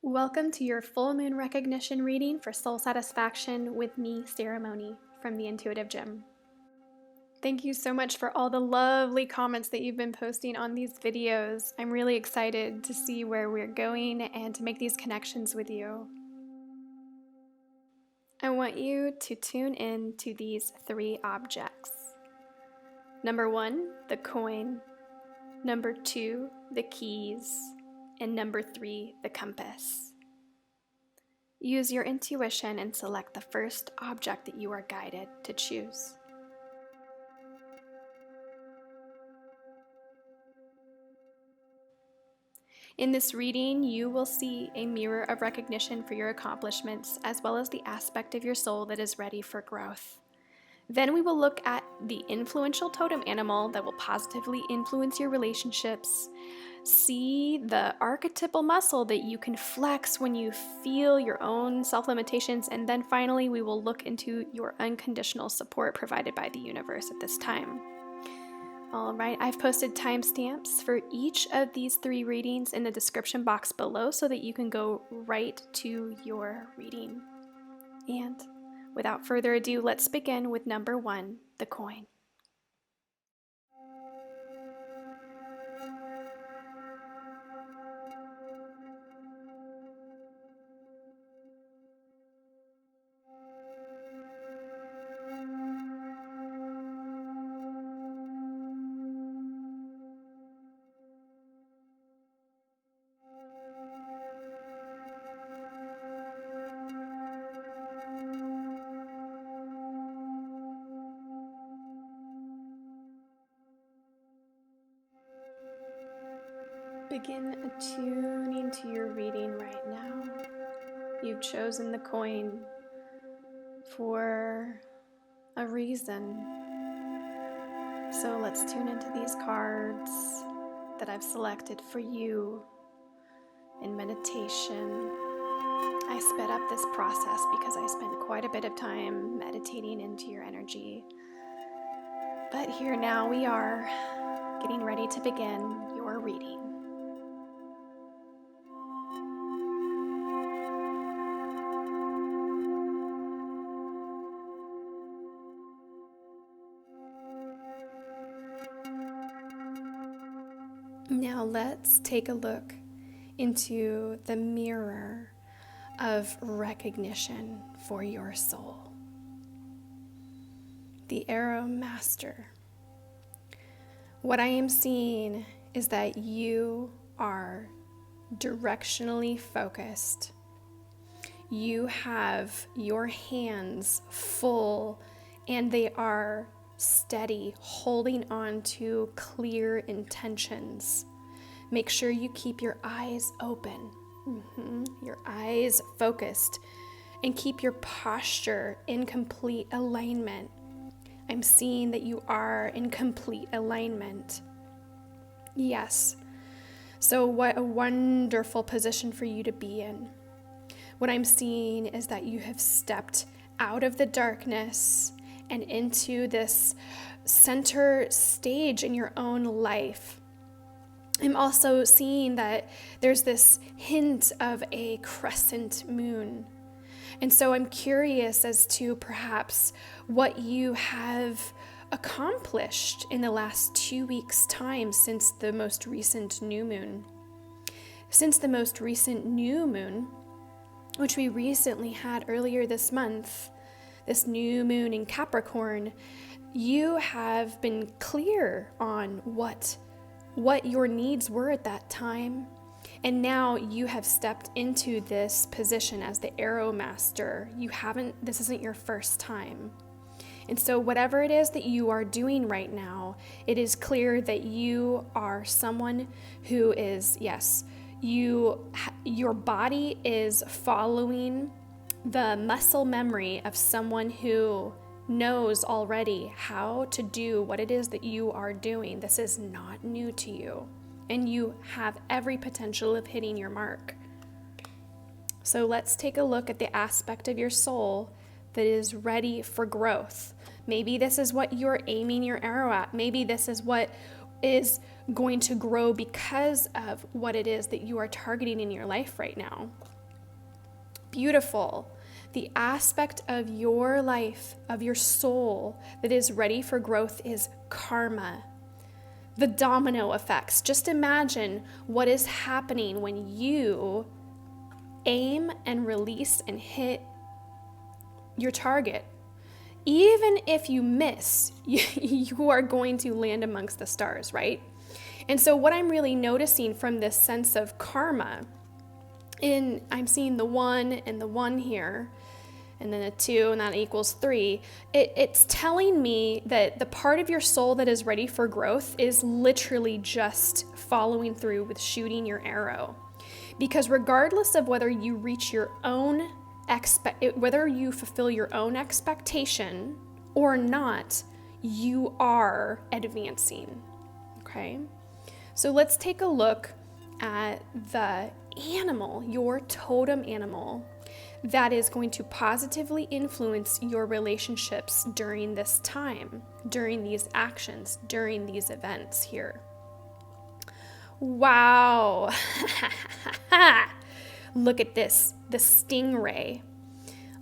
Welcome to your full moon recognition reading for soul satisfaction with me, Sarahmony, from the Intuitive Gym. Thank you so much for all the lovely comments that you've been posting on these videos. I'm really excited to see where we're going and to make these connections with you. I want you to tune in to these three objects. Number 1, the coin. Number 2, the keys. And number 3, the compass. Use your intuition and select the first object that you are guided to choose. In this reading, you will see a mirror of recognition for your accomplishments, as well as the aspect of your soul that is ready for growth. Then we will look at the influential totem animal that will positively influence your relationships. See the archetypal muscle that you can flex when you feel your own self-limitations. And then finally, we will look into your unconditional support provided by the universe at this time. All right, I've posted timestamps for each of these 3 readings in the description box below so that you can go right to your reading. And without further ado, let's begin with number 1, the coin. Begin attuning to your reading right now. You've chosen the coin for a reason. So let's tune into these cards that I've selected for you in meditation. I sped up this process because I spent quite a bit of time meditating into your energy. But here now we are getting ready to begin your reading. Now let's take a look into the mirror of recognition for your soul. The Arrow Master. What I am seeing is that you are directionally focused. You have your hands full and they are steady, holding on to clear intentions. Make sure you keep your eyes open, your eyes focused, and keep your posture in complete alignment. I'm seeing that you are in complete alignment. Yes. So what a wonderful position for you to be in. What I'm seeing is that you have stepped out of the darkness and into this center stage in your own life. I'm also seeing that there's this hint of a crescent moon. And so I'm curious as to perhaps what you have accomplished in the last 2 weeks' time since the most recent new moon. Since the most recent new moon, which we recently had earlier this month, this new moon in Capricorn, you have been clear on what your needs were at that time. And now you have stepped into this position as the Arrow Master. This isn't your first time. And so whatever it is that you are doing right now, it is clear that you are someone who is, your body is following the muscle memory of someone who knows already how to do what it is that you are doing. This is not new to you, and you have every potential of hitting your mark. So let's take a look at the aspect of your soul that is ready for growth. Maybe this is what you're aiming your arrow at. Maybe this is what is going to grow because of what it is that you are targeting in your life right now. beautiful. The aspect of your life, of your soul that is ready for growth is karma. The domino effects. Just imagine what is happening when you aim and release and hit your target. Even if you miss, you are going to land amongst the stars, right? And so what I'm really noticing from this sense of karma, I'm seeing the 1 and the 1 here, and then a 2, and that equals 3. It's telling me that the part of your soul that is ready for growth is literally just following through with shooting your arrow. Because regardless of whether you reach your own whether you fulfill your own expectation or not, you are advancing. Okay? So let's take a look at the animal, your totem animal, that is going to positively influence your relationships during this time, during these actions, during these events here. Wow. Look at this, the stingray.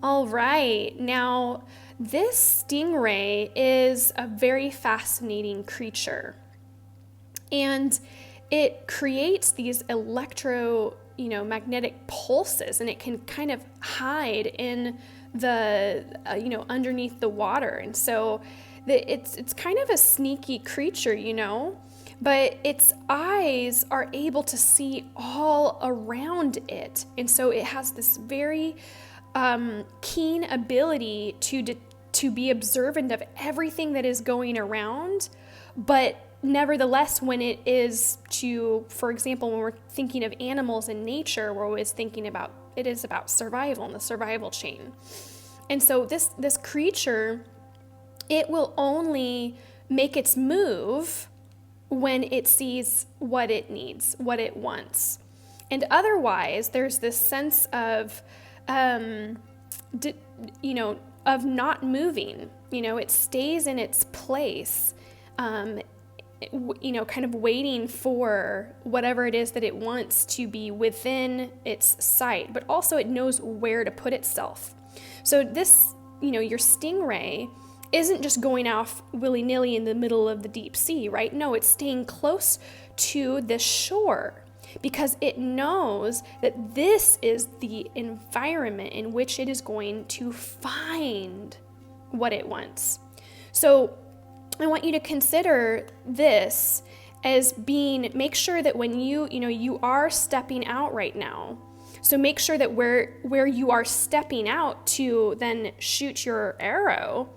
All right, now this stingray is a very fascinating creature. And it creates these magnetic pulses, and it can kind of hide in the, underneath the water. And so it's kind of a sneaky creature, but its eyes are able to see all around it. And so it has this very keen ability to be observant of everything that is going around. But nevertheless, when it is for example, when we're thinking of animals in nature, we're always thinking about, it is about survival and the survival chain. And so this creature, it will only make its move when it sees what it needs, what it wants. And otherwise, there's this sense of, of not moving. It stays in its place, kind of waiting for whatever it is that it wants to be within its sight, but also it knows where to put itself. So this, your stingray isn't just going off willy-nilly in the middle of the deep sea, right? No, it's staying close to the shore because it knows that this is the environment in which it is going to find what it wants. So I want you to consider this as make sure that when you are stepping out right now, so make sure that where you are stepping out to then shoot your arrow,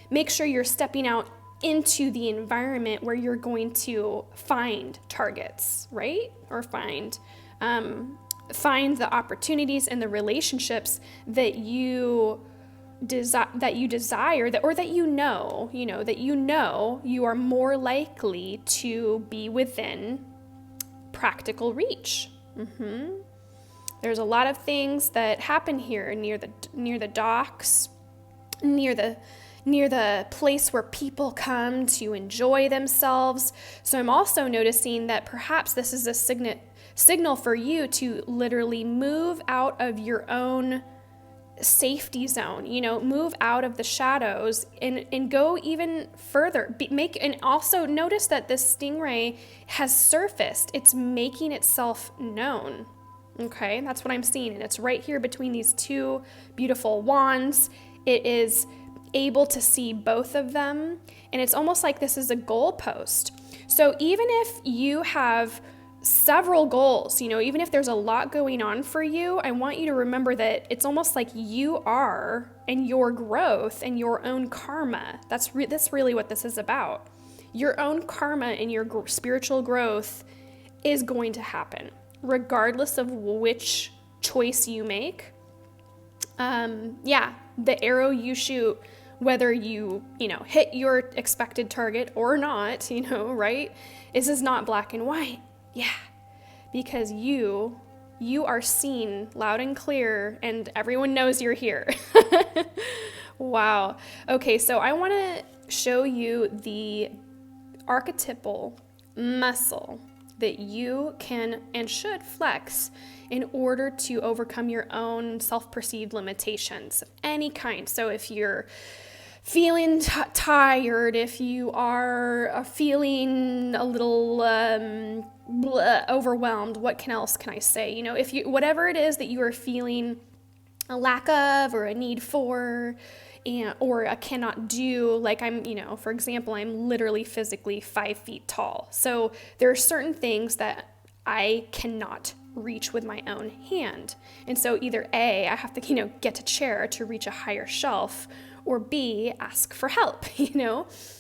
make sure you're stepping out into the environment where you're going to find targets, right? Or find the opportunities and the relationships that you desire, that you are more likely to be within practical reach. There's a lot of things that happen here near the docks, near the place where people come to enjoy themselves. So I'm also noticing that perhaps this is a signal for you to literally move out of your own safety zone, move out of the shadows and go even further. And also notice that this stingray has surfaced. It's making itself known. Okay, that's what I'm seeing. And it's right here between these two beautiful wands. It is able to see both of them. And it's almost like this is a goalpost. So even if you have several goals, even if there's a lot going on for you, I want you to remember that it's almost like you are, and your growth and your own karma. That's really what this is about. Your own karma and your spiritual growth is going to happen, regardless of which choice you make. The arrow you shoot, whether you hit your expected target or not, right? This is not black and white. Yeah, because you are seen loud and clear, and everyone knows you're here. Wow. Okay, so I want to show you the archetypal muscle that you can and should flex in order to overcome your own self-perceived limitations of any kind. So if you're feeling tired, if you are feeling a little overwhelmed, what else can I say? If you, whatever it is that you are feeling a lack of or a need for, or a cannot do, like for example, I'm literally physically 5 feet tall. So there are certain things that I cannot reach with my own hand. And so either A, I have to, get a chair to reach a higher shelf, or B, ask for help,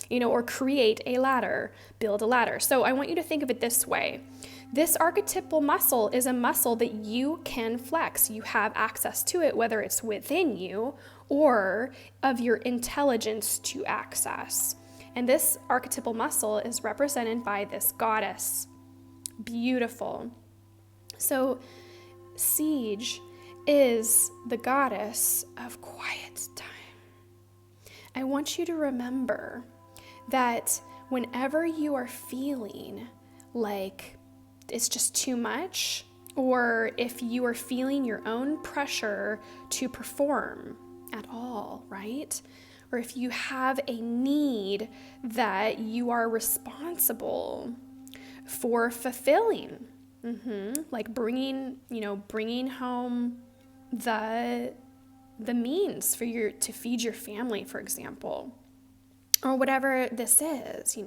or create a ladder, build a ladder. So I want you to think of it this way. This archetypal muscle is a muscle that you can flex. You have access to it, whether it's within you or of your intelligence to access. And this archetypal muscle is represented by this goddess. Beautiful. So Siege is the goddess of quiet time. I want you to remember that whenever you are feeling like it's just too much, or if you are feeling your own pressure to perform at all, right? Or if you have a need that you are responsible for fulfilling, like bringing home the means for to feed your family, for example, or whatever this is,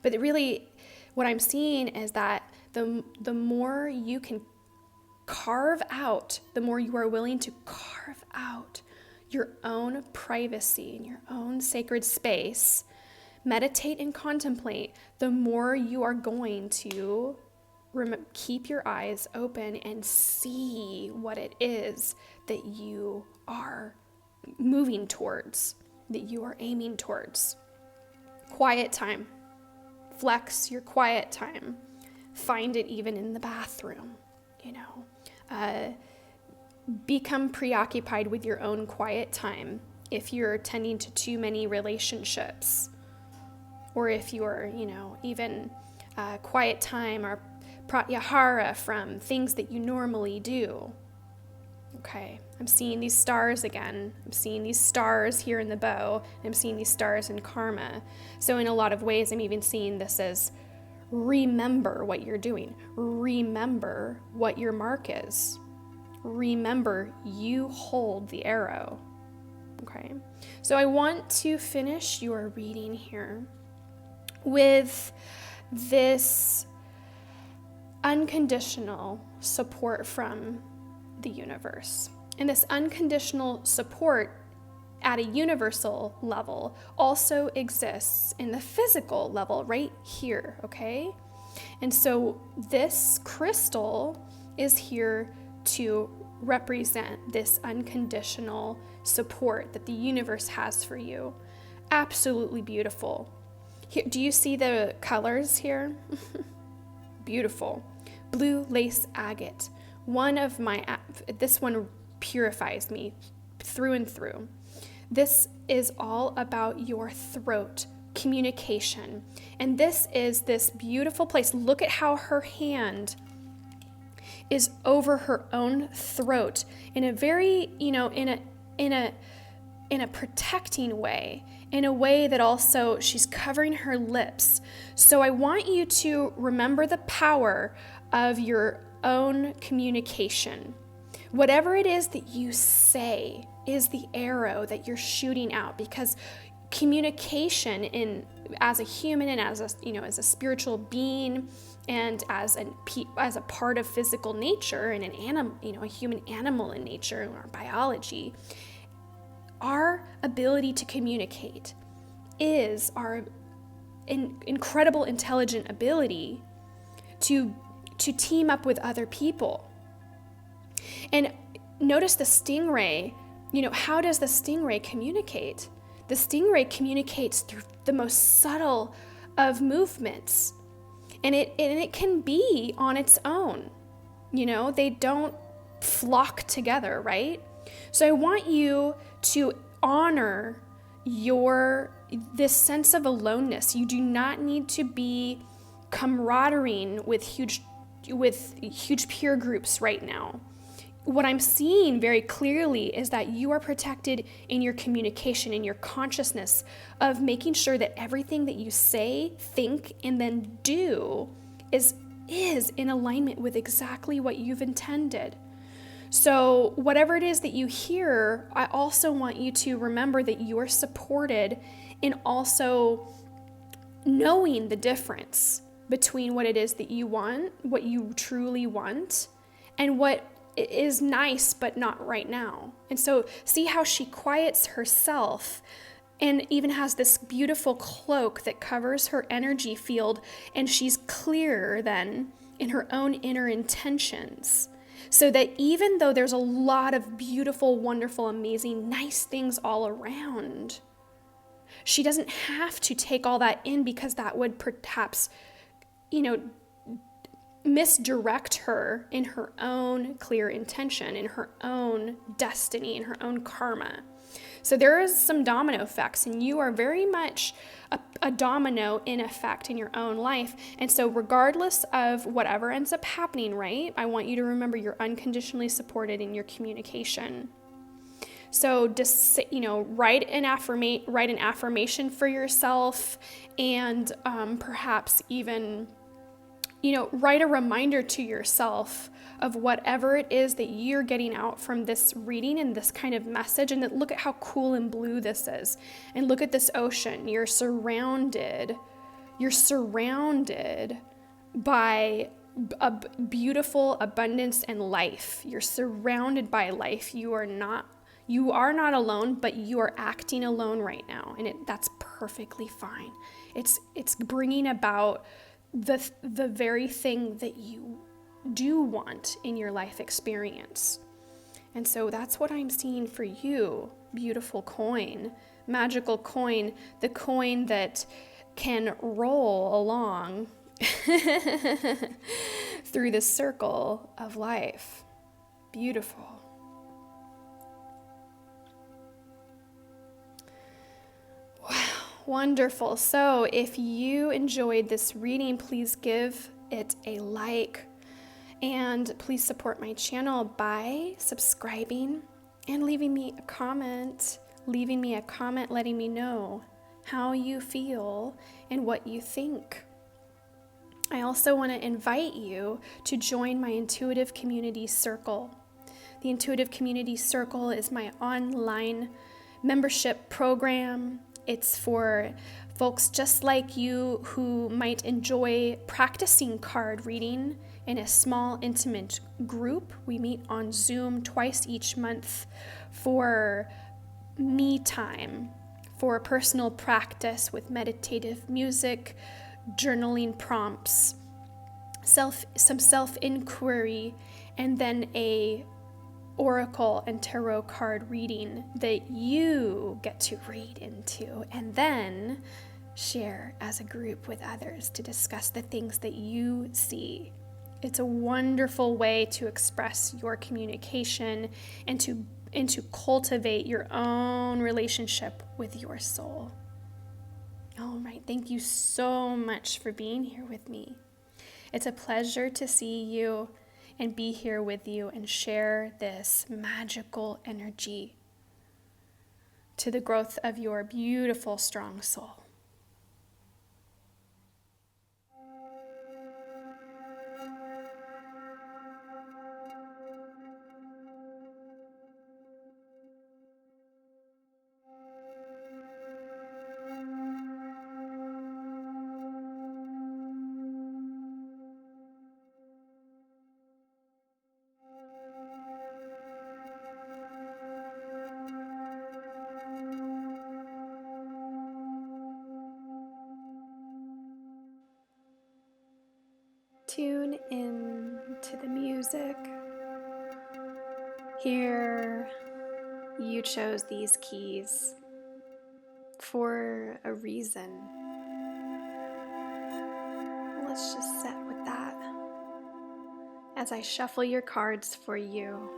But really, what I'm seeing is that the more you can carve out, the more you are willing to carve out your own privacy and your own sacred space, meditate and contemplate, the more you are going to keep your eyes open and see what it is that you are moving towards, that you are aiming towards. Quiet time. Flex your quiet time. Find it even in the bathroom, Become preoccupied with your own quiet time if you're tending to too many relationships, or if you're, even quiet time or pratyahara from things that you normally do. Okay, I'm seeing these stars again. I'm seeing these stars here in the bow. I'm seeing these stars in karma. So in a lot of ways, I'm even seeing this as remember what you're doing. Remember what your mark is. Remember you hold the arrow. Okay, so I want to finish your reading here with this unconditional support from the universe. And this unconditional support at a universal level also exists in the physical level right here, okay? And so this crystal is here to represent this unconditional support that the universe has for you. Absolutely beautiful. Here, do you see the colors here? Beautiful. Blue lace agate. This one purifies me through and through. This is all about your throat, communication. And this is this beautiful place. Look at how her hand is over her own throat in a very, in a protecting way, in a way that also she's covering her lips. So I want you to remember the power of your own communication. Whatever it is that you say is the arrow that you're shooting out, because communication as a human and as a spiritual being and as a part of physical nature and an animal, a human animal in nature in our biology, our ability to communicate is our incredible intelligent ability to team up with other people. And notice the stingray, how does the stingray communicate? The stingray communicates through the most subtle of movements. And it can be on its own. They don't flock together, right? So I want you to honor this sense of aloneness. You do not need to be camaraderie with huge peer groups right now. What I'm seeing very clearly is that you are protected in your communication, in your consciousness of making sure that everything that you say, think, and then do is in alignment with exactly what you've intended. So whatever it is that you hear, I also want you to remember that you are supported in also knowing the difference between what it is that you want, what you truly want, and what is nice but not right now. And so see how she quiets herself and even has this beautiful cloak that covers her energy field, and she's clearer then in her own inner intentions. So that even though there's a lot of beautiful, wonderful, amazing, nice things all around, she doesn't have to take all that in, because that would perhaps, misdirect her in her own clear intention, in her own destiny, in her own karma. So there is some domino effects, and you are very much a domino in effect in your own life. And so regardless of whatever ends up happening, right, I want you to remember you're unconditionally supported in your communication. So just, write an affirmation for yourself, and perhaps even, write a reminder to yourself of whatever it is that you're getting out from this reading and this kind of message. And look at how cool and blue this is. And look at this ocean. You're surrounded by a beautiful abundance and life. You're surrounded by life. You are not alone, but you are acting alone right now. And that's perfectly fine. It's bringing about the very thing that you do want in your life experience. And so that's what I'm seeing for you, beautiful coin, magical coin, the coin that can roll along through the circle of life. Beautiful. Wonderful. So if you enjoyed this reading, please give it a like, and please support my channel by subscribing and leaving me a comment letting me know how you feel and what you think. I also want to invite you to join my Intuitive Community Circle. The Intuitive Community Circle is my online membership program. It's for folks just like you who might enjoy practicing card reading in a small, intimate group. We meet on Zoom twice each month for me time, for personal practice with meditative music, journaling prompts, some self-inquiry, and then a oracle and tarot card reading that you get to read into and then share as a group with others to discuss the things that you see. It's a wonderful way to express your communication and to cultivate your own relationship with your soul. All right, thank you so much for being here with me. It's a pleasure to see you and be here with you and share this magical energy to the growth of your beautiful, strong soul. Tune in to the music. Here, you chose these keys for a reason. Let's just sit with that as I shuffle your cards for you.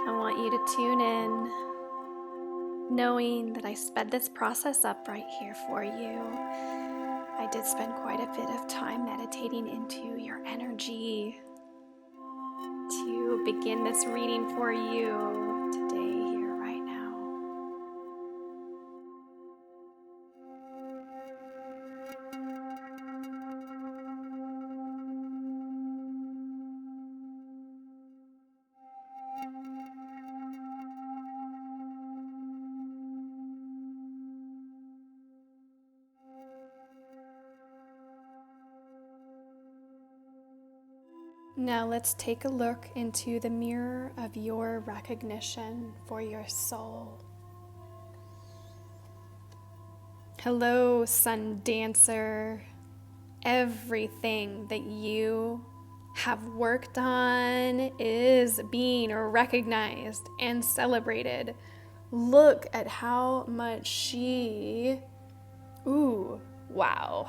I want you to tune in, knowing that I sped this process up right here for you. I did spend quite a bit of time meditating into your energy to begin this reading for you today, here, right now. Now let's take a look into the mirror of your recognition for your soul. Hello, sun dancer. Everything that you have worked on is being recognized and celebrated. Look at how much wow.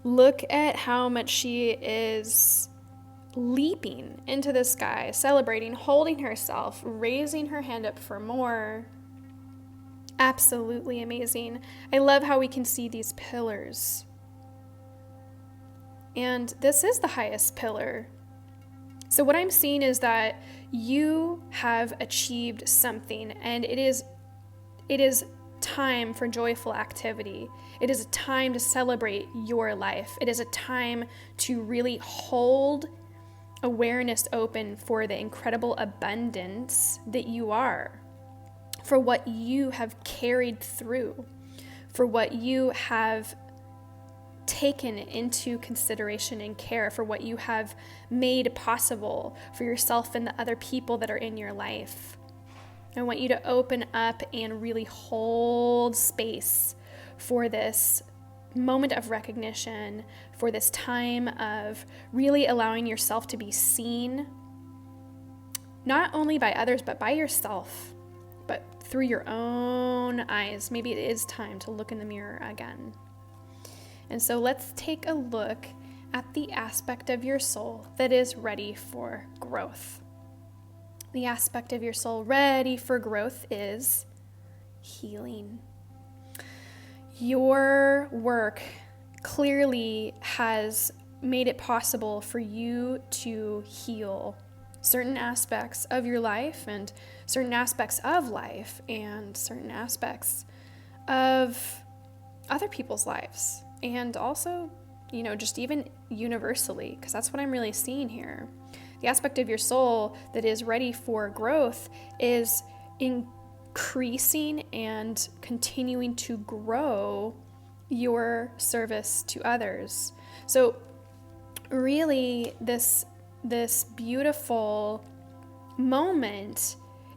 Look at how much she is leaping into the sky, celebrating, holding herself, raising her hand up for more. Absolutely amazing. I love how we can see these pillars. And this is the highest pillar. So what I'm seeing is that you have achieved something, and it is time for joyful activity. It is a time to celebrate your life. It is a time to really hold awareness open for the incredible abundance that you are, for what you have carried through, for what you have taken into consideration and care, for what you have made possible for yourself and the other people that are in your life. I want you to open up and really hold space for this moment of recognition, for this time of really allowing yourself to be seen, not only by others, but by yourself, but through your own eyes. Maybe it is time to look in the mirror again. And so let's take a look at the aspect of your soul that is ready for growth. The aspect of your soul ready for growth is healing. Your work clearly has made it possible for you to heal certain aspects of your life and certain aspects of life and certain aspects of other people's lives. And also, just even universally, because that's what I'm really seeing here. The aspect of your soul that is ready for growth is increasing and continuing to grow your service to others. So really, this beautiful moment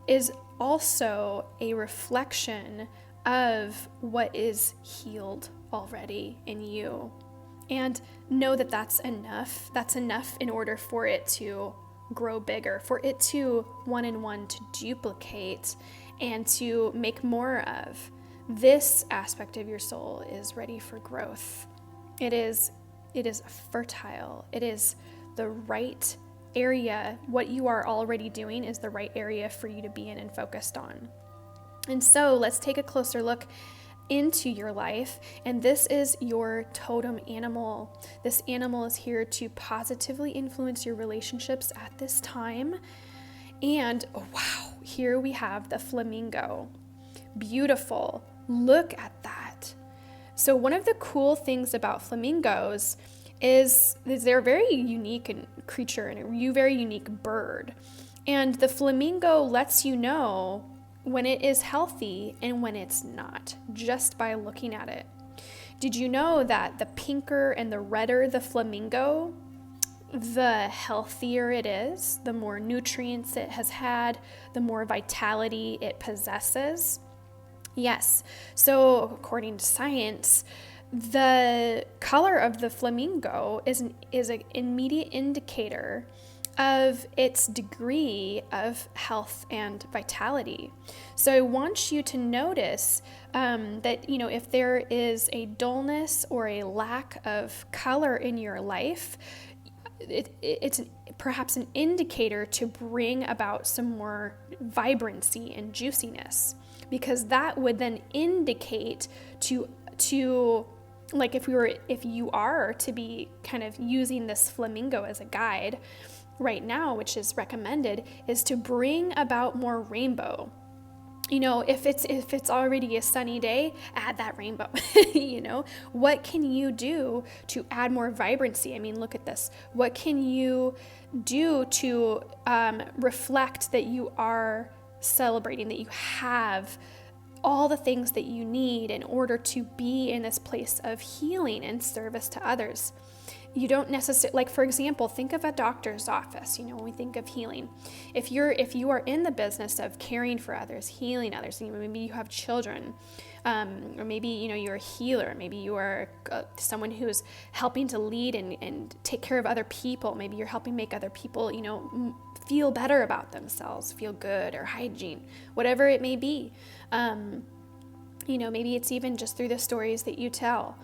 is also a reflection of what is healed already in you. And know that that's enough. That's enough in order for it to grow bigger, for it to one-in-one to duplicate and to make more of. This aspect of your soul is ready for growth. It is fertile. It is the right area. What you are already doing is the right area for you to be in and focused on. And so let's take a closer look into your life, and this is your totem animal. This animal is here to positively influence your relationships at this time. And wow, here we have the flamingo. Beautiful. Look at that. So one of the cool things about flamingos is they're a very unique creature and a very unique bird. And the flamingo lets you know when it is healthy and when it's not, just by looking at it. Did you know that the pinker and the redder the flamingo, the healthier it is, the more nutrients it has had, the more vitality it possesses? Yes, so according to science, the color of the flamingo is an immediate indicator of its degree of health and vitality. So I want you to notice that, if there is a dullness or a lack of color in your life, it's perhaps an indicator to bring about some more vibrancy and juiciness, because that would then indicate to like if you are to be kind of using this flamingo as a guide right now, which is recommended, is to bring about more rainbow. If it's already a sunny day, add that rainbow. What can you do to add more vibrancy? I mean, look at this. What can you do to reflect that you are celebrating, that you have all the things that you need in order to be in this place of healing and service to others? You don't necessarily, like, for example, think of a doctor's office, when we think of healing. If you are in the business of caring for others, healing others, maybe you have children, or maybe, you're a healer, maybe you are someone who's helping to lead and take care of other people. Maybe you're helping make other people, feel better about themselves, feel good, or hygiene, whatever it may be. Maybe it's even just through the stories that you tell.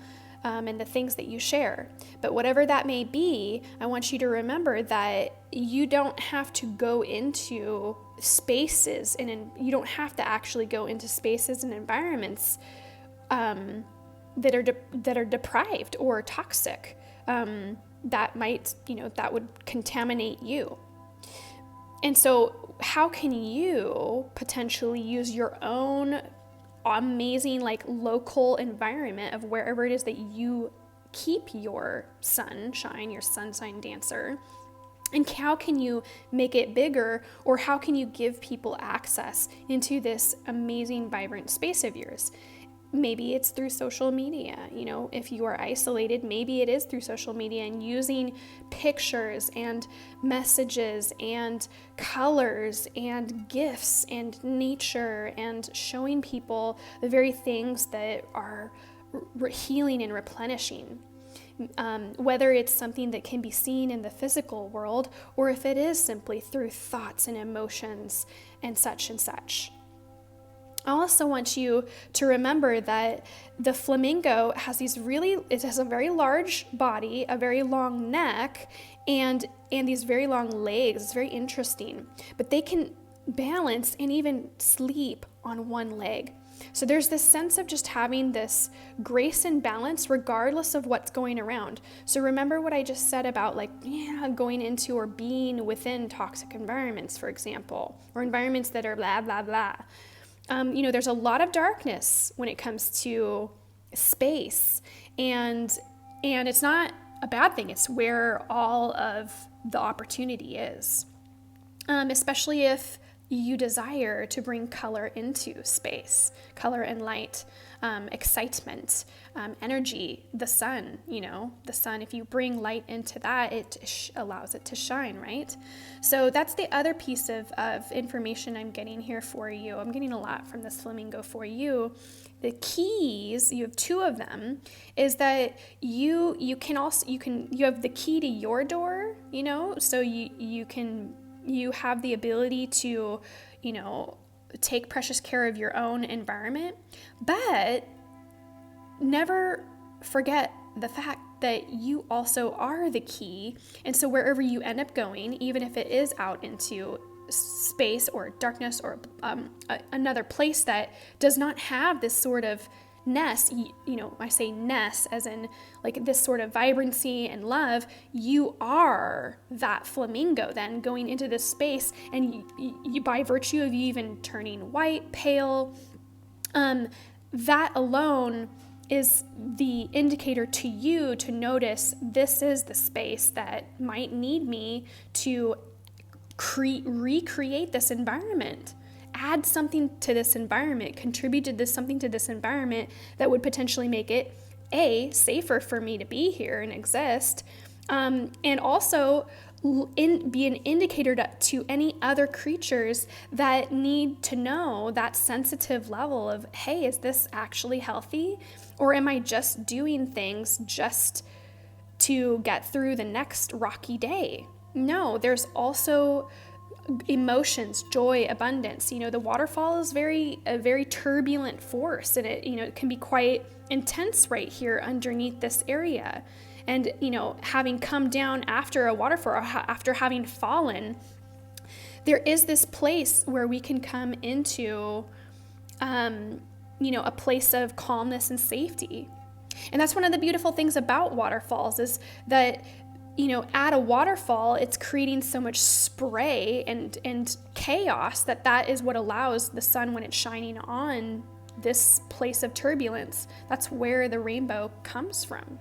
And the things that you share. But whatever that may be, I want you to remember that you don't have to go into spaces and you don't have to actually go into spaces and environments that are deprived or toxic. That might, that would contaminate you. And so how can you potentially use your own amazing local environment of wherever it is that you keep your sunshine, your sun sign dancer, and how can you make it bigger, or how can you give people access into this amazing, vibrant space of yours? Maybe it's through social media. If you are isolated, maybe it is through social media and using pictures and messages and colors and gifts and nature and showing people the very things that are healing and replenishing. Whether it's something that can be seen in the physical world, or if it is simply through thoughts and emotions and such and such. I also want you to remember that the flamingo has it has a very large body, a very long neck, and these very long legs. It's very interesting. But they can balance and even sleep on one leg. So there's this sense of just having this grace and balance regardless of what's going around. So remember what I just said about going into or being within toxic environments, for example, or environments that are blah, blah, blah. There's a lot of darkness when it comes to space, and it's not a bad thing. It's where all of the opportunity is, especially if you desire to bring color into space, color and light, excitement, energy, the sun, if you bring light into that, it allows it to shine, right? So that's the other piece of information I'm getting here for you. I'm getting a lot from this flamingo for you. The keys, you have two of them, is that you have the key to your door, so you have the ability to, take precious care of your own environment, but never forget the fact that you also are the key. And so wherever you end up going, even if it is out into space or darkness or another place that does not have this sort of nest, I say nest as in this sort of vibrancy and love, you are that flamingo then going into this space, and you by virtue of you even turning white, pale, that alone is the indicator to you to notice this is the space that might need me to recreate this environment. Add something to this environment, contribute to something to this environment that would potentially make it safer for me to be here and exist, and also be an indicator to any other creatures that need to know that sensitive level of, hey, is this actually healthy, or am I just doing things just to get through the next rocky day? No, there's also emotions, joy, abundance. The waterfall is a very turbulent force, and it can be quite intense right here underneath this area. And, having come down after a waterfall, after having fallen, there is this place where we can come into, a place of calmness and safety. And that's one of the beautiful things about waterfalls is that, at a waterfall, it's creating so much spray and chaos that is what allows the sun, when it's shining on this place of turbulence, that's where the rainbow comes from.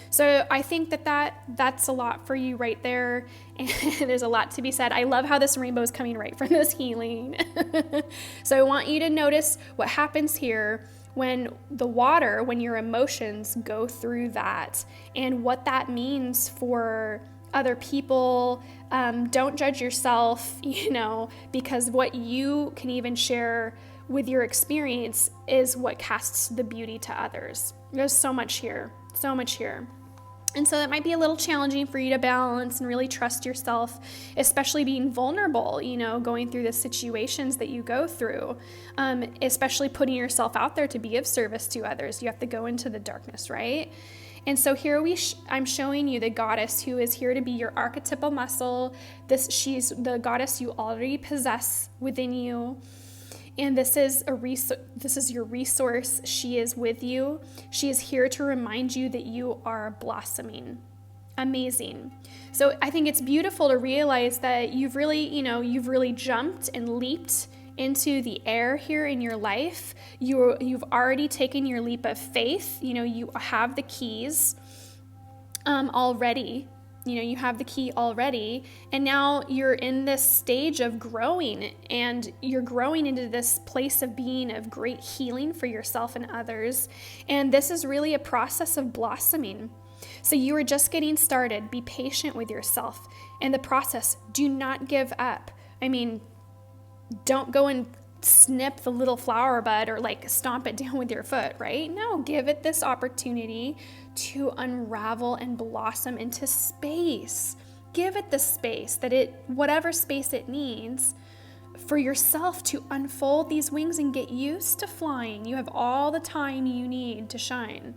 So I think that's a lot for you right there. And there's a lot to be said. I love how this rainbow is coming right from this healing. So I want you to notice what happens here when your emotions go through that, and what that means for other people. Don't judge yourself, because what you can even share with your experience is what casts the beauty to others. There's so much here. And so that might be a little challenging for you to balance and really trust yourself, especially being vulnerable, going through the situations that you go through, especially putting yourself out there to be of service to others. You have to go into the darkness, right? And so here I'm showing you the goddess who is here to be your archetypal muscle. She's the goddess you already possess within you. And this is your resource. She is with you. She is here to remind you that you are blossoming. Amazing. So I think it's beautiful to realize that you've really jumped and leaped into the air here in your life. You've already taken your leap of faith. You have the keys already. You have the key already, and now you're in this stage of growing, and you're growing into this place of being of great healing for yourself and others. And this is really a process of blossoming. So you are just getting started. Be patient with yourself in the process. Do not give up. Don't go and snip the little flower bud or stomp it down with your foot, right? No, give it this opportunity to unravel and blossom into space. Give it the space whatever space it needs for yourself to unfold these wings and get used to flying. You have all the time you need to shine.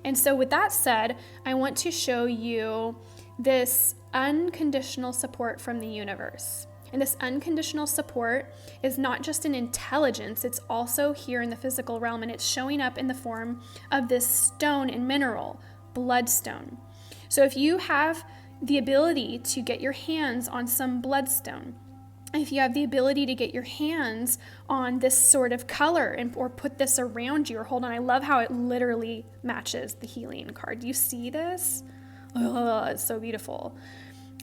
And so with that said, I want to show you this unconditional support from the universe. And this unconditional support is not just an intelligence, it's also here in the physical realm, and it's showing up in the form of this stone and mineral, bloodstone. So if you have the ability to get your hands on some bloodstone, if you have the ability to get your hands on this sort of color or put this around you, or hold on, I love how it literally matches the healing card. Do you see this? Oh, it's so beautiful.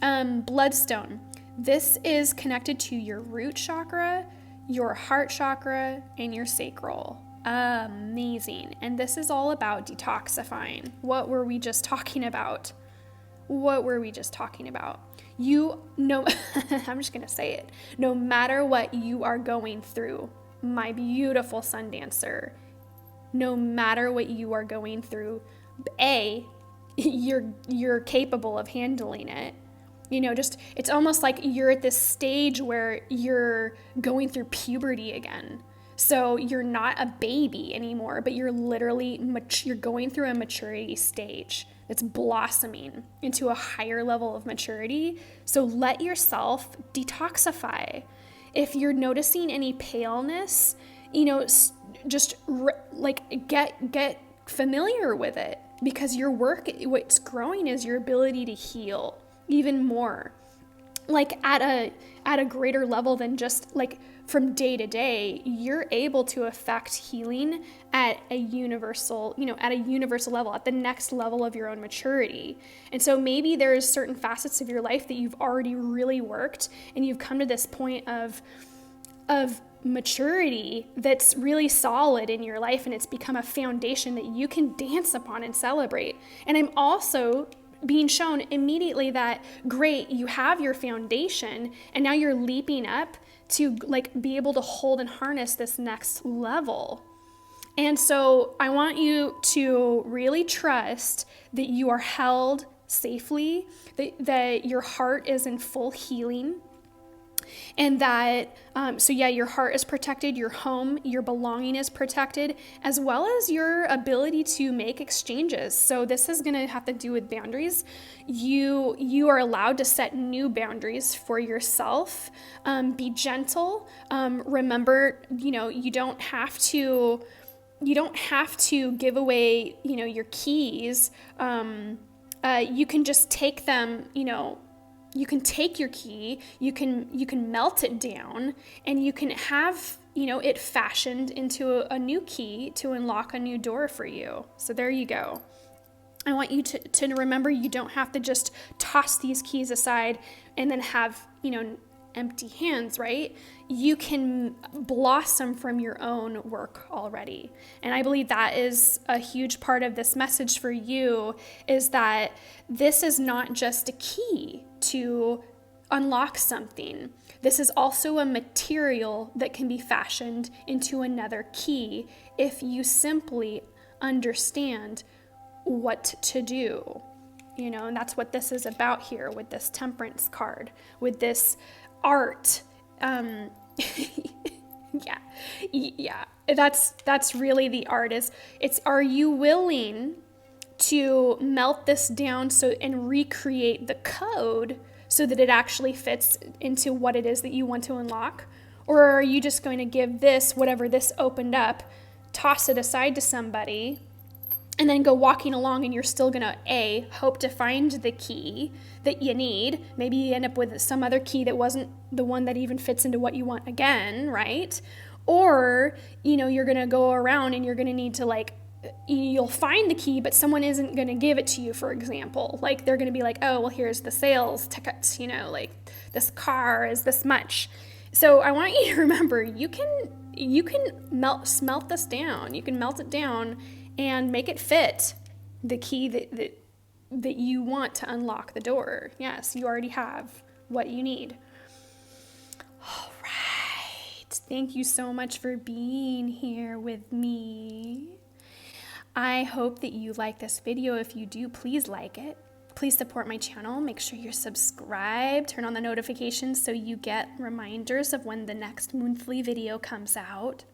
Bloodstone. This is connected to your root chakra, your heart chakra, and your sacral. Amazing. And this is all about detoxifying. What were we just talking about? I'm just going to say it. No matter what you are going through, my beautiful sun dancer, no matter what you are going through, you're capable of handling it. It's almost like you're at this stage where you're going through puberty again. So you're not a baby anymore, but you're literally you're going through a maturity stage. It's blossoming into a higher level of maturity. So let yourself detoxify. If you're noticing any paleness, just get familiar with it, because what's growing is your ability to heal even more, at a greater level than just from day to day. You're able to affect healing at a universal level, at the next level of your own maturity. And so maybe there's certain facets of your life that you've already really worked, and you've come to this point of maturity that's really solid in your life, and it's become a foundation that you can dance upon and celebrate. And I'm also being shown immediately that, great, you have your foundation, and now you're leaping up to be able to hold and harness this next level. And so I want you to really trust that you are held safely, that your heart is in full healing, and that, your heart is protected, your home, your belonging is protected, as well as your ability to make exchanges. So this is going to have to do with boundaries. You are allowed to set new boundaries for yourself. Be gentle. Remember, you don't have to you don't have to give away, your keys. You can just take them, you can take your key, you can melt it down, and you can have, it fashioned into a new key to unlock a new door for you. So there you go. I want you to remember you don't have to just toss these keys aside and then have, empty hands, right? You can blossom from your own work already. And I believe that is a huge part of this message for you, is that this is not just a key to unlock something. This is also a material that can be fashioned into another key if you simply understand what to do, and that's what this is about here with this temperance card, with this art. Yeah, that's really the art. It's are you willing to melt this down and recreate the code so that it actually fits into what it is that you want to unlock? Or are you just going to give this, whatever this opened up, toss it aside to somebody, and then go walking along, and you're still going to, hope to find the key that you need. Maybe you end up with some other key that wasn't the one that even fits into what you want again, right? Or, you're going to go around and you're going to need to, you'll find the key, but someone isn't going to give it to you, for example. Like, they're going to be like, oh, well, here's the sales ticket, this car is this much. So I want you to remember, you can smelt this down. You can melt it down and make it fit the key that you want to unlock the door. Yes, you already have what you need. All right. Thank you so much for being here with me. I hope that you like this video. If you do, please like it. Please support my channel. Make sure you're subscribed. Turn on the notifications so you get reminders of when the next monthly video comes out.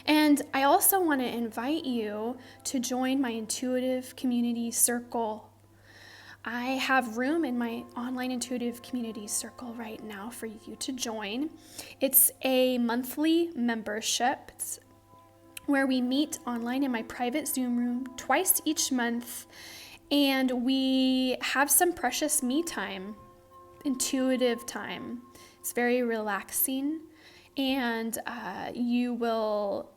And I also want to invite you to join my intuitive community circle. I have room in my online intuitive community circle right now for you to join. It's a monthly membership. It's where we meet online in my private Zoom room twice each month, and we have some precious me time, intuitive time. It's very relaxing, and you will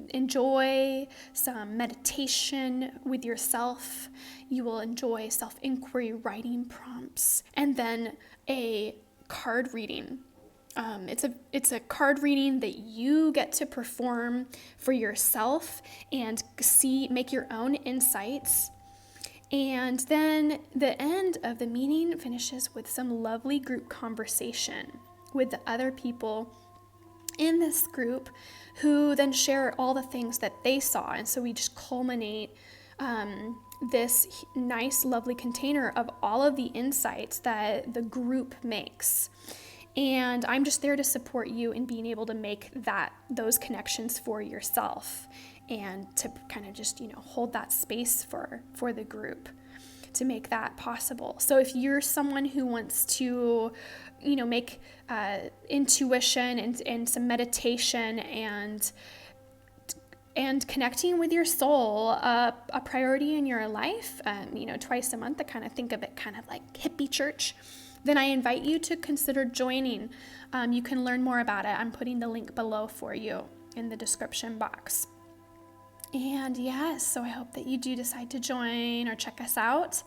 enjoy some meditation with yourself. You will enjoy self-inquiry writing prompts, and then a card reading. It's a card reading that you get to perform for yourself and make your own insights. And then the end of the meeting finishes with some lovely group conversation with the other people in this group, who then share all the things that they saw. And so we just culminate this nice, lovely container of all of the insights that the group makes. And I'm just there to support you in being able to make those connections for yourself, and to kind of just, hold that space for the group to make that possible. So if you're someone who wants to, make intuition and some meditation and connecting with your soul a priority in your life, twice a month, I kind of think of it kind of like hippie church, then I invite you to consider joining. You can learn more about it. I'm putting the link below for you in the description box. And yes, so I hope that you do decide to join or check us out.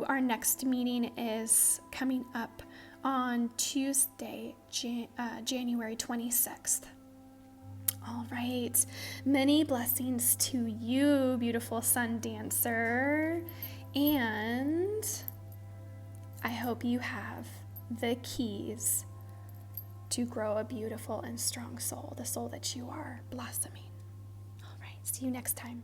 Our next meeting is coming up on Tuesday, January 26th. All right. Many blessings to you, beautiful sun dancer. And I hope you have the keys to grow a beautiful and strong soul, the soul that you are blossoming. All right. See you next time.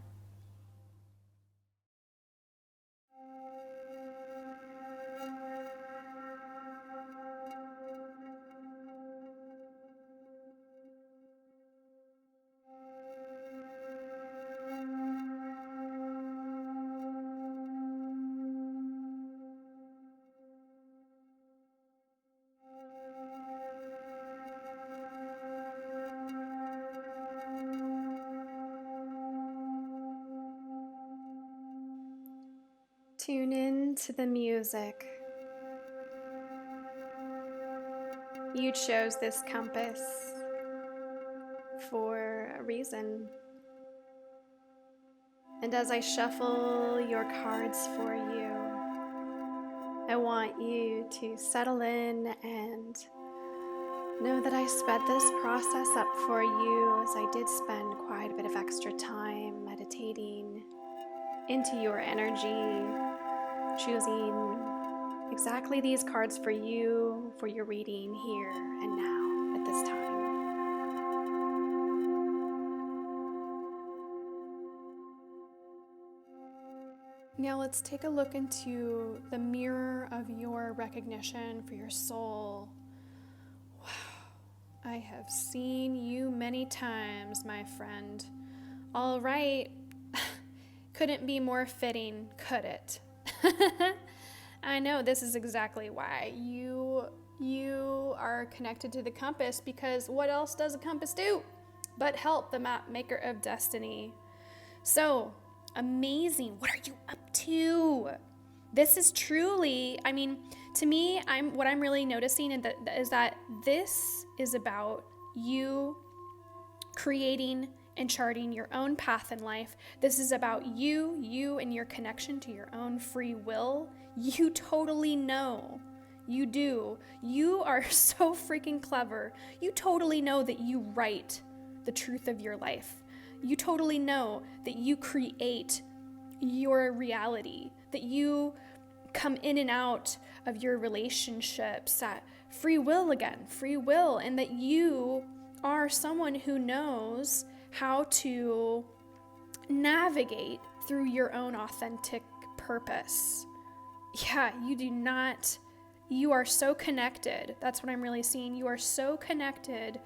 Tune in to the music. You chose this compass for a reason. And as I shuffle your cards for you, I want you to settle in and know that I sped this process up for you, as I did spend quite a bit of extra time meditating into your energy, choosing exactly these cards for you, for your reading here and now at this time. Now let's take a look into the mirror of your recognition for your soul. Wow, I have seen you many times, my friend. All right, couldn't be more fitting, could it? I know this is exactly why you are connected to the compass, because what else does a compass do but help the map maker of destiny? So amazing. What are you up to? This is truly, to me, what I'm really noticing is that this is about you creating and charting your own path in life. This is about you and your connection to your own free will. You totally know. You do. You are so freaking clever. You totally know that you write the truth of your life. You totally know that you create your reality, that you come in and out of your relationships at free will, and that you are someone who knows how to navigate through your own authentic purpose. Yeah, you are so connected. That's what I'm really seeing. You are so connected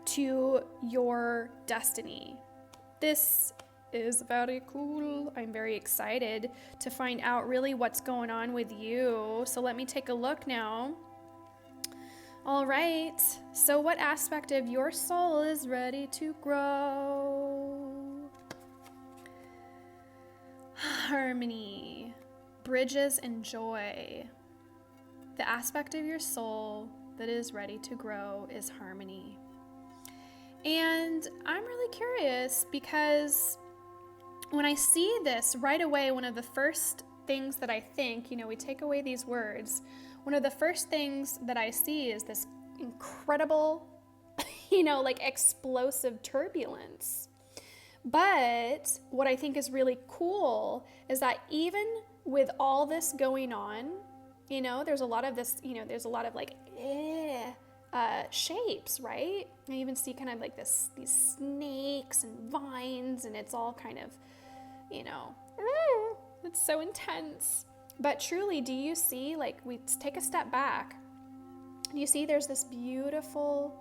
to your destiny. This is very cool. I'm very excited to find out really what's going on with you. So let me take a look now. All right, so what aspect of your soul is ready to grow? Harmony, bridges, and joy. The aspect of your soul that is ready to grow is harmony. And I'm really curious because when I see this right away, one of the first things that I think, we take away these words, one of the first things that I see is this incredible, explosive turbulence. But what I think is really cool is that even with all this going on, there's a lot of this, there's a lot of shapes, right? I even see kind of like these snakes and vines, and it's all kind of, it's so intense. But truly, do you see, we take a step back, you see there's this beautiful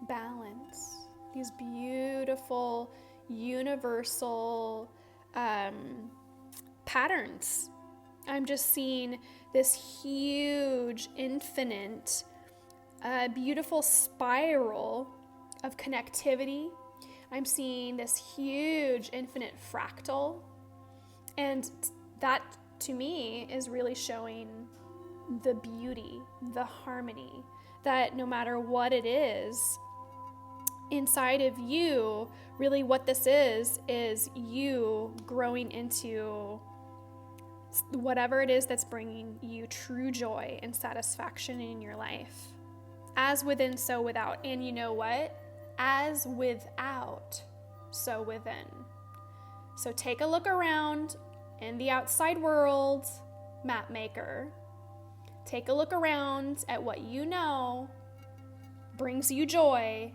balance, these beautiful universal patterns. I'm just seeing this huge, infinite, beautiful spiral of connectivity. I'm seeing this huge, infinite fractal. And that, to me, is really showing the beauty, the harmony, that no matter what it is inside of you, really what this is you growing into whatever it is that's bringing you true joy and satisfaction in your life. As within, so without. And you know what? As without, so within. So take a look around in the outside world, map maker. Take a look around at what you know brings you joy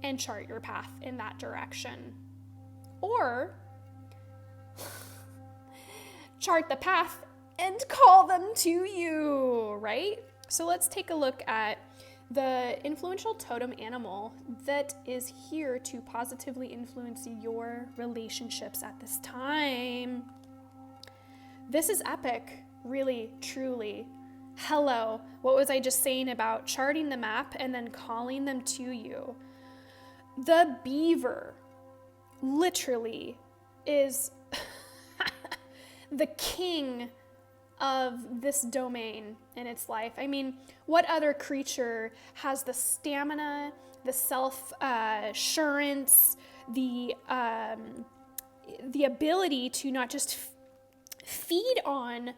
and chart your path in that direction. Or chart the path and call them to you, right? So let's take a look at the influential totem animal that is here to positively influence your relationships at this time. This is epic, really, truly. Hello, what was I just saying about charting the map and then calling them to you? The beaver literally is the king of this domain in its life. I mean, what other creature has the stamina, the self-assurance, the ability to not just feed on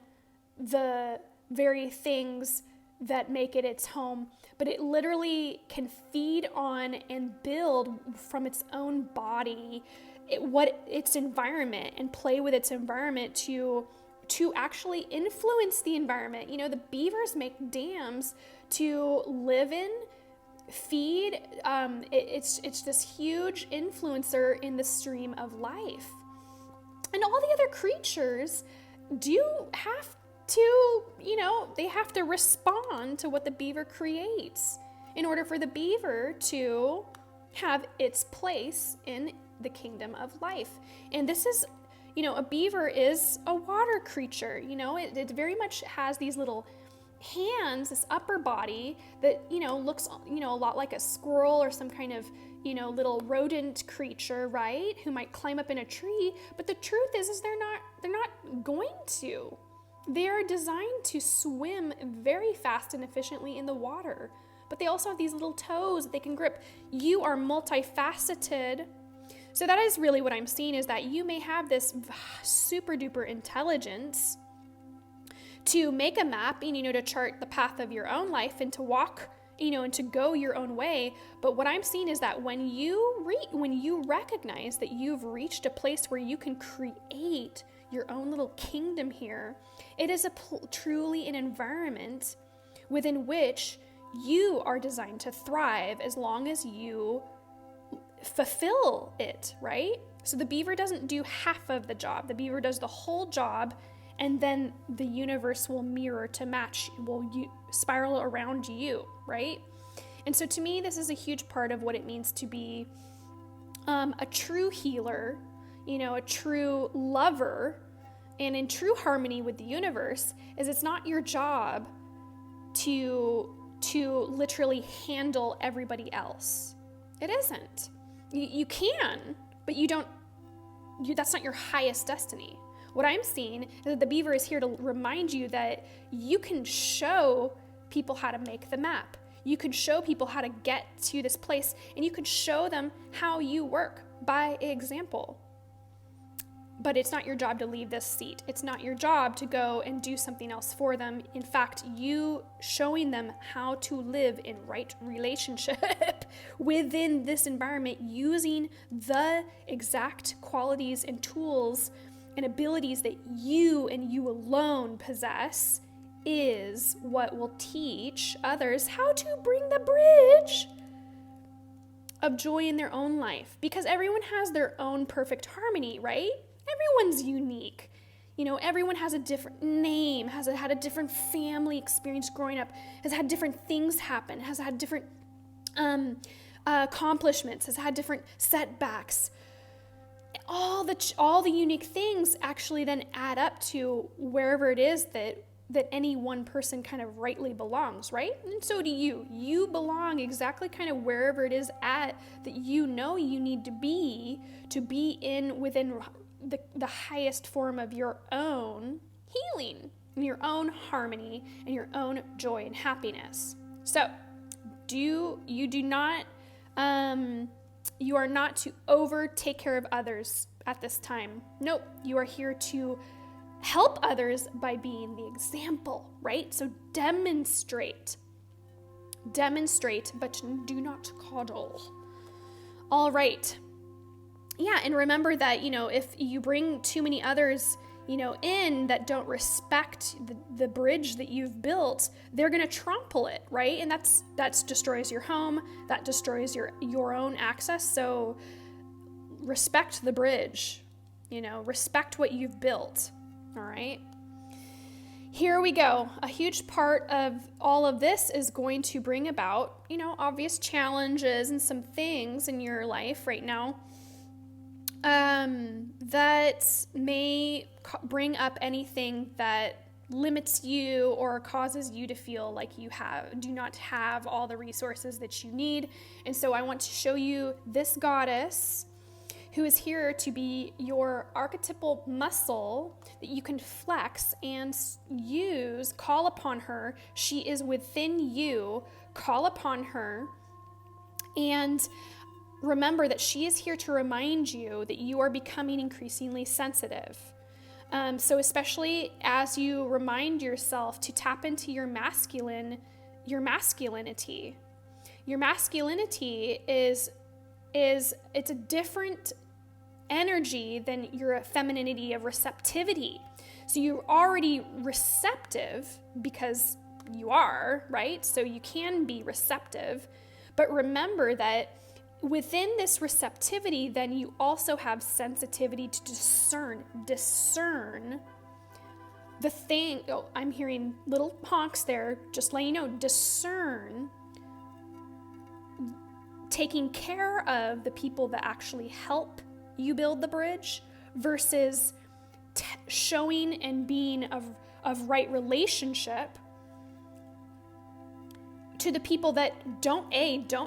the very things that make it its home, but it literally can feed on and build from its own body its environment and play with its environment to actually influence the environment. You know, the beavers make dams to live in, feed. It's this huge influencer in the stream of life. And all the other creatures do have to, they have to respond to what the beaver creates in order for the beaver to have its place in the kingdom of life. And this is, a beaver is a water creature. It very much has these little hands, this upper body that, looks, a lot like a squirrel or some kind of, little rodent creature, right? Who might climb up in a tree. But the truth is they're not going to. They are designed to swim very fast and efficiently in the water. But they also have these little toes that they can grip. You are multifaceted. So that is really what I'm seeing, is that you may have this super duper intelligence to make a map and, to chart the path of your own life and to walk, and to go your own way. But what I'm seeing is that when you recognize that you've reached a place where you can create your own little kingdom here, it is truly an environment within which you are designed to thrive as long as you fulfill it, right? So the beaver doesn't do half of the job. The beaver does the whole job, and then the universe will mirror to match, will spiral around you, right? And so to me, this is a huge part of what it means to be a true healer, a true lover, and in true harmony with the universe. Is it's not your job to literally handle everybody else. It isn't. You can, but that's not your highest destiny. What I'm seeing is that the beaver is here to remind you that you can show people how to make the map. You can show people how to get to this place, and you can show them how you work by example. But it's not your job to leave this seat. It's not your job to go and do something else for them. In fact, you showing them how to live in right relationship within this environment, using the exact qualities and tools and abilities that you and you alone possess, is what will teach others how to bring the bridge of joy in their own life. Because everyone has their own perfect harmony, right? Everyone's unique. Everyone has a different name, has had a different family experience growing up, has had different things happen, has had different accomplishments, has had different setbacks. All the unique things actually then add up to wherever it is that any one person kind of rightly belongs, right? And so do you. You belong exactly kind of wherever it is at that you need to be within the highest form of your own healing, and your own harmony, and your own joy and happiness. So you are not to take care of others at this time. Nope, you are here to help others by being the example, right? So demonstrate, but do not coddle. All right. Yeah, and remember that, if you bring too many others, in that don't respect the bridge that you've built, they're going to trample it, right? And that destroys your home, that destroys your own access. So respect the bridge, respect what you've built, all right? Here we go. A huge part of all of this is going to bring about, obvious challenges and some things in your life right now that may bring up anything that limits you or causes you to feel like you do not have all the resources that you need. And so I want to show you this goddess who is here to be your archetypal muscle that you can flex and use. Call upon her. She is within you. Call upon her. And remember that she is here to remind you that you are becoming increasingly sensitive. So especially as you remind yourself to tap into your masculinity. Your masculinity is it's a different energy than your femininity of receptivity. So you're already receptive because you are, right? So you can be receptive. But remember that within this receptivity, then you also have sensitivity to discern the thing. Oh, I'm hearing little honks there. Just let you know, discern taking care of the people that actually help you build the bridge versus showing and being of right relationship to the people that don't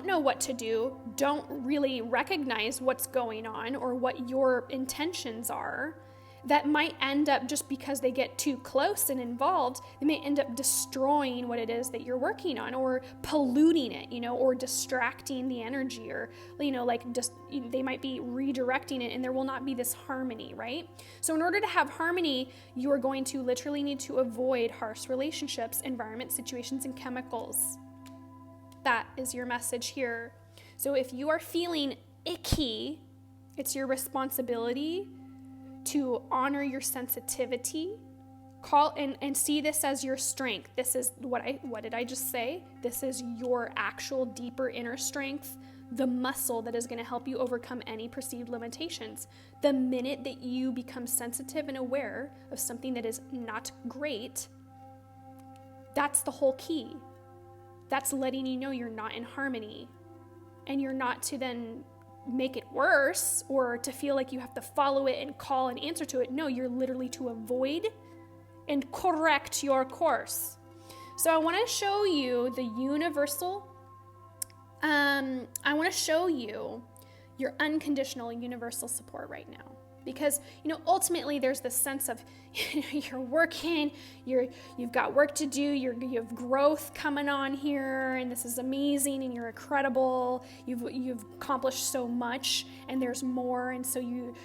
know what to do, don't really recognize what's going on or what your intentions are, that might end up, just because they get too close and involved, they may end up destroying what it is that you're working on, or polluting it, or distracting the energy, or, they might be redirecting it, and there will not be this harmony, right? So in order to have harmony, you are going to literally need to avoid harsh relationships, environments, situations, and chemicals. That is your message here. So if you are feeling icky, it's your responsibility to honor your sensitivity, call and see this as your strength. This is what did I just say? This is your actual deeper inner strength, the muscle that is going to help you overcome any perceived limitations. The minute that you become sensitive and aware of something that is not great, that's the whole key. That's letting you know you're not in harmony, and you're not to then make it worse or to feel like you have to follow it and call and answer to it. No, you're literally to avoid and correct your course. So I want to show you the universal, I want to show you your unconditional universal support right now. Because, ultimately there's this sense of, you're working, you've got work to do, you have growth coming on here, and this is amazing, and you're incredible, you've accomplished so much, and there's more, and so you're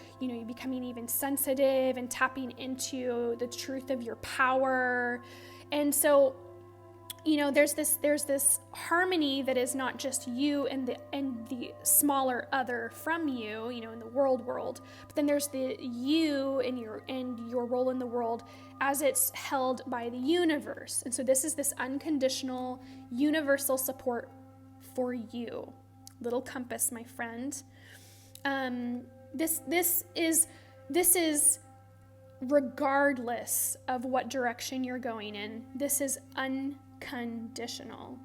becoming even sensitive and tapping into the truth of your power. And so, there's this harmony that is not just you and the smaller other from you, in the world, but then there's the you and your role in the world as it's held by the universe. And so this is this unconditional universal support for you. Little compass, my friend. This is regardless of what direction you're going in. This is unconditional.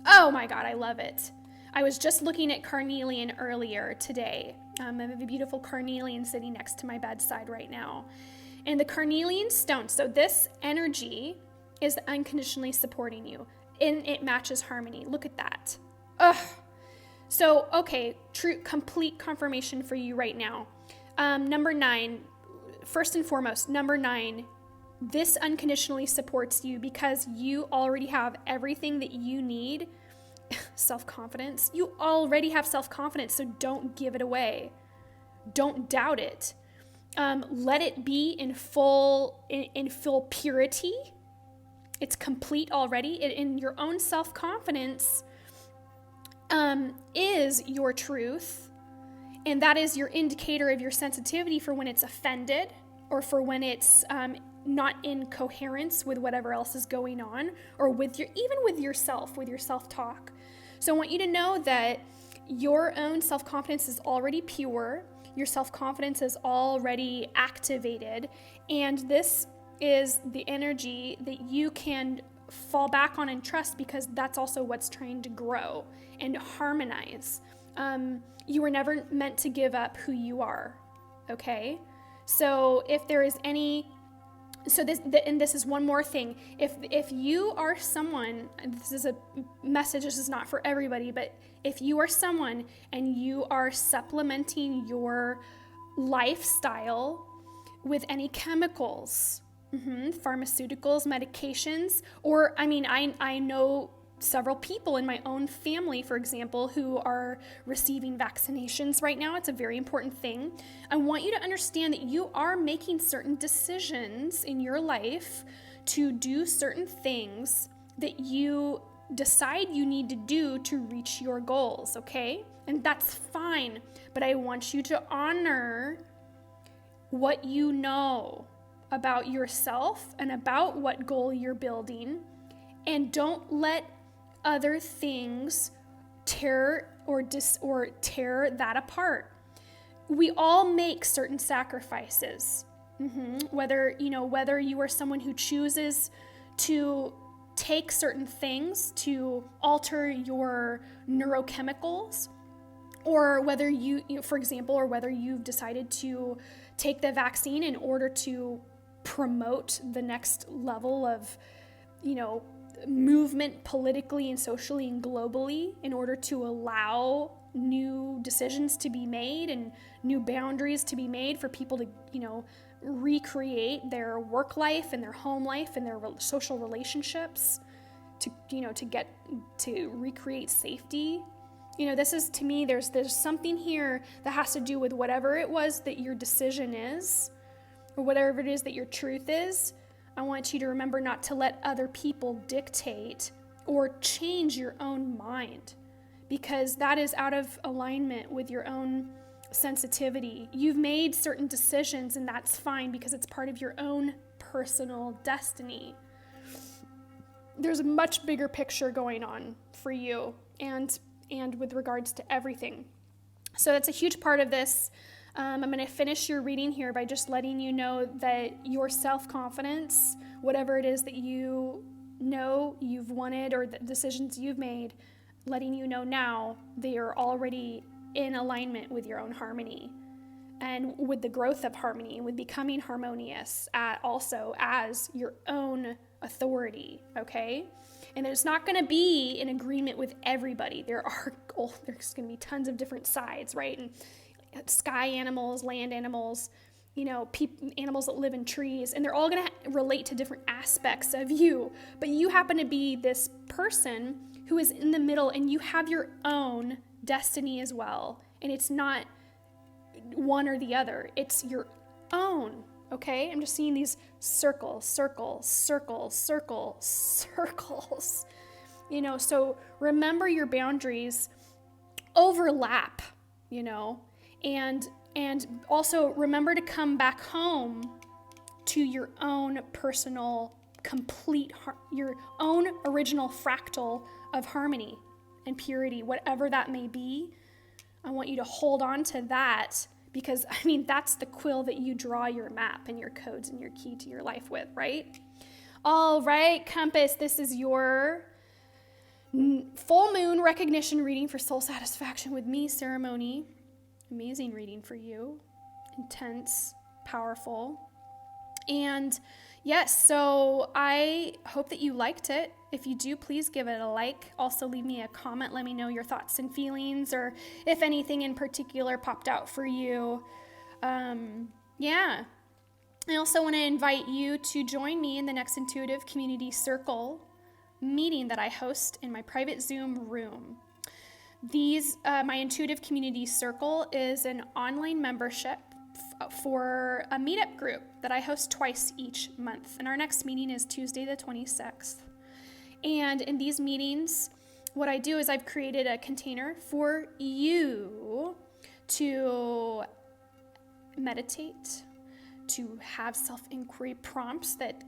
Oh my God, I love it. I was just looking at carnelian earlier today. I have a beautiful carnelian sitting next to my bedside right now. And the carnelian stone, so this energy is unconditionally supporting you, and it matches harmony. Look at that. Ugh. So, okay, true, complete confirmation for you right now. Number 9, first and foremost, number 9, this unconditionally supports you because you already have everything that you need. Self-confidence. You already have self-confidence, so don't give it away. Don't doubt it. Let it be in full purity. It's complete already. In your own self-confidence is your truth, and that is your indicator of your sensitivity for when it's offended or for when it's not in coherence with whatever else is going on, or even with your self-talk. So I want you to know that your own self-confidence is already pure. Your self-confidence is already activated, and this is the energy that you can fall back on and trust, because that's also what's trying to grow and harmonize. You were never meant to give up who you are, okay? So if there is any this is one more thing. If you are someone, this is a message, this is not for everybody, but if you are someone and you are supplementing your lifestyle with any chemicals, pharmaceuticals, medications, or I know several people in my own family, for example, who are receiving vaccinations right now. It's a very important thing. I want you to understand that you are making certain decisions in your life to do certain things that you decide you need to do to reach your goals, okay? And that's fine, but I want you to honor what you know about yourself and about what goal you're building, and don't let other things tear that apart. We all make certain sacrifices. Whether you are someone who chooses to take certain things to alter your neurochemicals, or whether for example, or whether you've decided to take the vaccine in order to promote the next level of, movement politically and socially and globally in order to allow new decisions to be made and new boundaries to be made for people to, recreate their work life and their home life and their social relationships to recreate safety. This is, to me, there's something here that has to do with whatever it was that your decision is, or whatever it is that your truth is. I want you to remember not to let other people dictate or change your own mind, because that is out of alignment with your own sensitivity. You've made certain decisions, and that's fine because it's part of your own personal destiny. There's a much bigger picture going on for you and with regards to everything. So that's a huge part of this. I'm going to finish your reading here by just letting you know that your self-confidence, whatever it is that you know you've wanted or the decisions you've made, letting you know now they are already in alignment with your own harmony and with the growth of harmony, with becoming harmonious also as your own authority, okay? And it's not going to be in agreement with everybody. There's going to be tons of different sides, right? And sky animals, land animals, animals that live in trees, and they're all going to relate to different aspects of you. But you happen to be this person who is in the middle, and you have your own destiny as well. And it's not one or the other. It's your own, okay? I'm just seeing these circles. So remember your boundaries overlap, and also remember to come back home to your own personal, complete, your own original fractal of harmony and purity, whatever that may be. I want you to hold on to that, because that's the quill that you draw your map and your codes and your key to your life with, right? All right, Compass, this is your full moon recognition reading for soul satisfaction with me, Sarahmony. Amazing reading for you. Intense, powerful. And yes, so I hope that you liked it. If you do, please give it a like. Also leave me a comment. Let me know your thoughts and feelings, or if anything in particular popped out for you. I also want to invite you to join me in the next Intuitive Community Circle meeting that I host in my private Zoom room. My Intuitive Community Circle is an online membership for a meetup group that I host twice each month. And our next meeting is Tuesday the 26th. And in these meetings, what I do is I've created a container for you to meditate, to have self-inquiry prompts that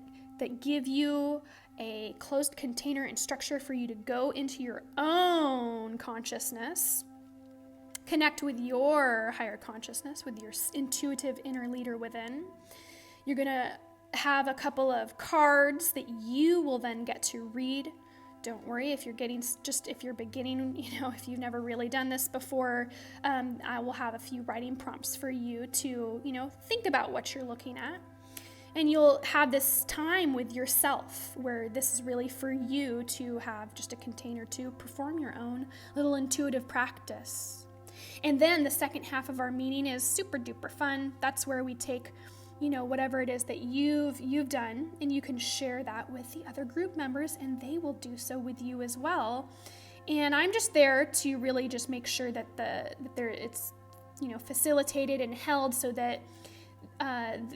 give you a closed container and structure for you to go into your own consciousness, connect with your higher consciousness, with your intuitive inner leader within. You're going to have a couple of cards that you will then get to read. Don't worry if you're beginning, if you've never really done this before, I will have a few writing prompts for you to, think about what you're looking at. And you'll have this time with yourself where this is really for you to have just a container to perform your own little intuitive practice. And then the second half of our meeting is super duper fun. That's where we take, whatever it is that you've done, and you can share that with the other group members, and they will do so with you as well. And I'm just there to really just make sure that it's facilitated and held so that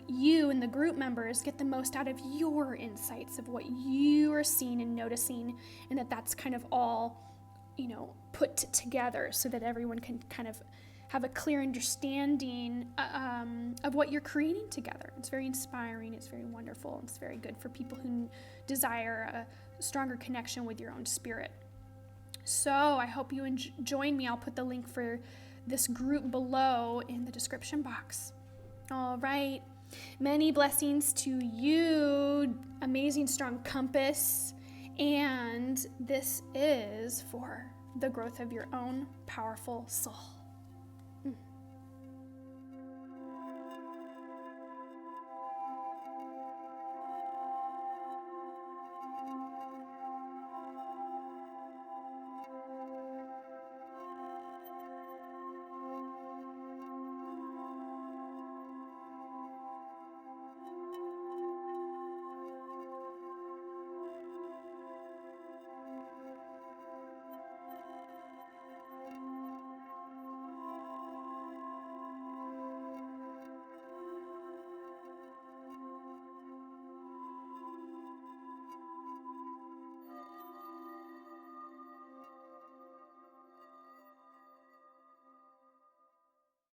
you and the group members get the most out of your insights of what you are seeing and noticing, and that's kind of all put together so that everyone can kind of have a clear understanding of what you're creating together. It's very inspiring, it's very wonderful, it's very good for people who desire a stronger connection with your own spirit. So I hope you join me. I'll put the link for this group below in the description box. All right. Many blessings to you, amazing strong compass. And this is for the growth of your own powerful soul.